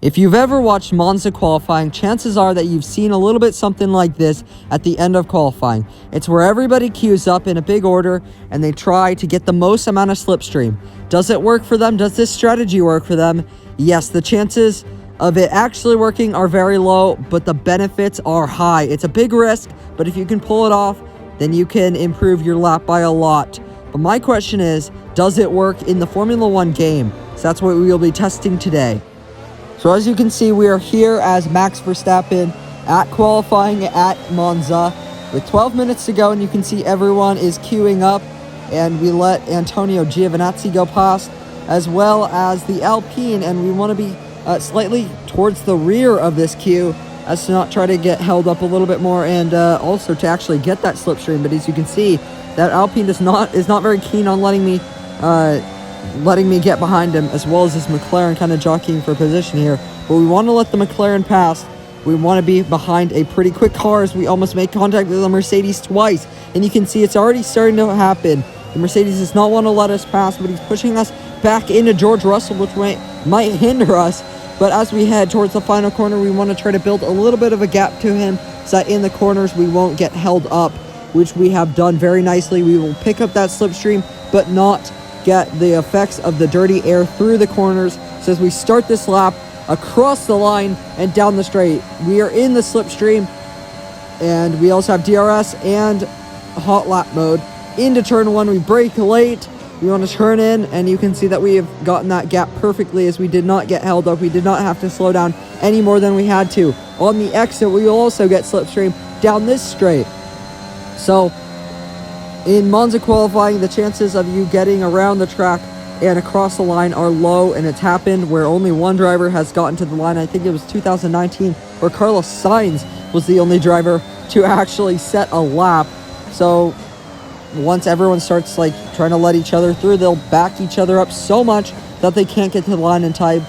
If you've ever watched Monza qualifying, chances are that you've seen a little bit something like this at the end of qualifying. It's where everybody queues up in a big order and they try to get the most amount of slipstream. Does it work for them? Does this strategy work for them? Yes, the chances of it actually working are very low, but the benefits are high. It's a big risk, but if you can pull it off, then you can improve your lap by a lot. But my question is, does it work in the Formula 1 game? So that's what we will be testing today. So as you can see, we are here as Max Verstappen at qualifying at Monza with 12 minutes to go, and you can see everyone is queuing up, and we let Antonio Giovinazzi go past, as well as the Alpine, and we want to be slightly towards the rear of this queue as to not try to get held up a little bit more, and also to actually get that slipstream. But as you can see, that Alpine is not very keen on letting me get behind him, as well as this McLaren kind of jockeying for position here. But we want to let the McLaren pass. We want to be behind a pretty quick car as we almost make contact with the Mercedes twice. And you can see it's already starting to happen. The Mercedes does not want to let us pass, but he's pushing us back into George Russell, which might hinder us. But as we head towards the final corner, we want to try to build a little bit of a gap to him so that in the corners we won't get held up, which we have done very nicely. We will pick up that slipstream, but not get the effects of the dirty air through the corners. So as we start this lap across the line and down the straight, we are in the slipstream, and we also have DRS and hot lap mode. Into turn one, we brake late. We want to turn in, and you can see that we have gotten that gap perfectly as we did not get held up. We did not have to slow down any more than we had to. On the exit, we will also get slipstream down this straight. So in Monza qualifying, the chances of you getting around the track and across the line are low, and it's happened where only one driver has gotten to the line. I think it was 2019, where Carlos Sainz was the only driver to actually set a lap. So once everyone starts trying to let each other through, they'll back each other up so much that they can't get to the line in time.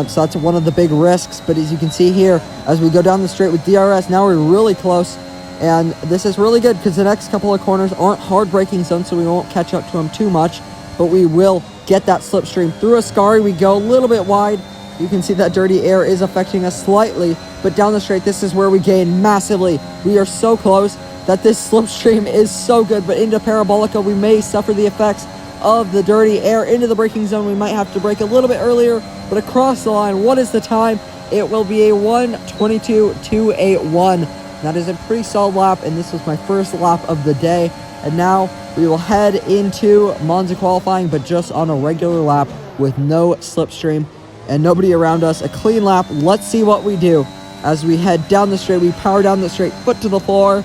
So that's one of the big risks. But as you can see here, as we go down the straight with DRS, now we're really close. And this is really good because the next couple of corners aren't hard braking zones, so we won't catch up to them too much. But we will get that slipstream. Through Ascari, we go a little bit wide. You can see that dirty air is affecting us slightly. But down the straight, this is where we gain massively. We are so close that this slipstream is so good. But into Parabolica, we may suffer the effects of the dirty air. Into the braking zone, we might have to brake a little bit earlier. But across the line, what is the time? It will be a 1:22.281. That is a pretty solid lap, and this was my first lap of the day. And now we will head into Monza qualifying, but just on a regular lap with no slipstream and nobody around us. A clean lap. Let's see what we do. As we head down the straight, we power down the straight, foot to the floor,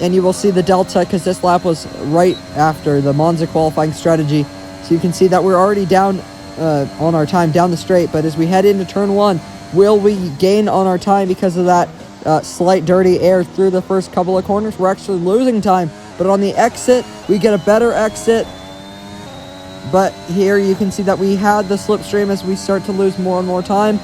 and you will see the delta because this lap was right after the Monza qualifying strategy. So you can see that we're already down on our time down the straight. But as we head into turn one, will we gain on our time because of that slight dirty air through the first couple of corners? We're actually losing time, but on the exit we get a better exit. But here you can see that we had the slipstream as we start to lose more and more time.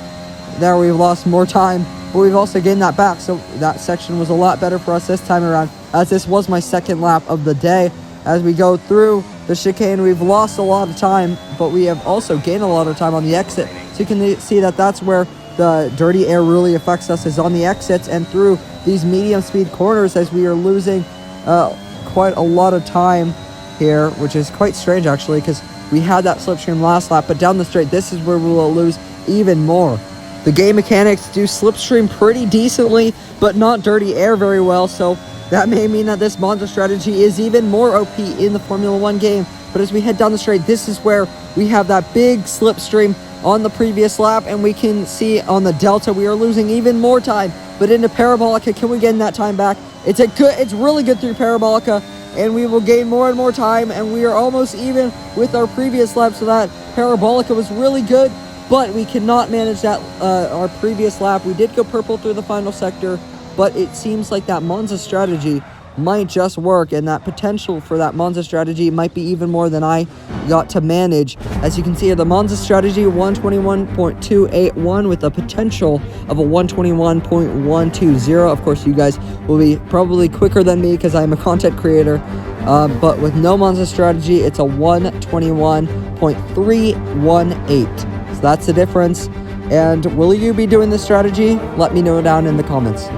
There we've lost more time, but we've also gained that back, so that section was a lot better for us this time around, as this was my second lap of the day. As we go through the chicane, we've lost a lot of time, but we have also gained a lot of time on the exit. So you can see that that's where the dirty air really affects us, is on the exits and through these medium speed corners, as we are losing quite a lot of time here, which is quite strange actually, because we had that slipstream last lap. But down the straight, this is where we will lose even more. The game mechanics do slipstream pretty decently, but not dirty air very well, so that may mean that this Monza strategy is even more OP in the Formula 1 game. But as we head down the straight, this is where we have that big slipstream on the previous lap, and we can see on the delta we are losing even more time. But into Parabolica, can we gain that time back? It's really good through Parabolica, and we will gain more and more time, and we are almost even with our previous lap. So that Parabolica was really good, but we cannot manage that our previous lap. We did go purple through the final sector, but it seems like that Monza strategy might just work, and that potential for that Monza strategy might be even more than I got to manage. As you can see, the Monza strategy 121.281 with a potential of a 121.120. Of course, you guys will be probably quicker than me because I'm a content creator, but with no Monza strategy, it's a 121.318. So that's the difference. And will you be doing this strategy? Let me know down in the comments.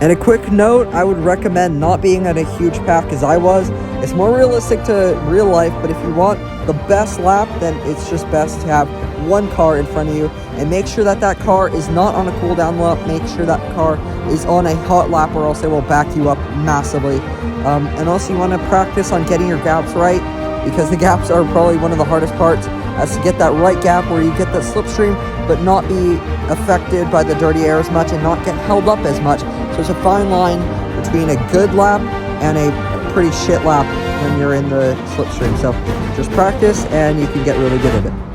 And a quick note, I would recommend not being at a huge pack as I was. It's more realistic to real life, but if you want the best lap, then it's just best to have one car in front of you, and make sure that that car is not on a cooldown lap. Make sure that car is on a hot lap, or else it will back you up massively. And also you want to practice on getting your gaps right, because the gaps are probably one of the hardest parts, as to get that right gap where you get that slipstream, but not be affected by the dirty air as much and not get held up as much. So it's a fine line between a good lap and a pretty shit lap when you're in the slipstream. So just practice and you can get really good at it.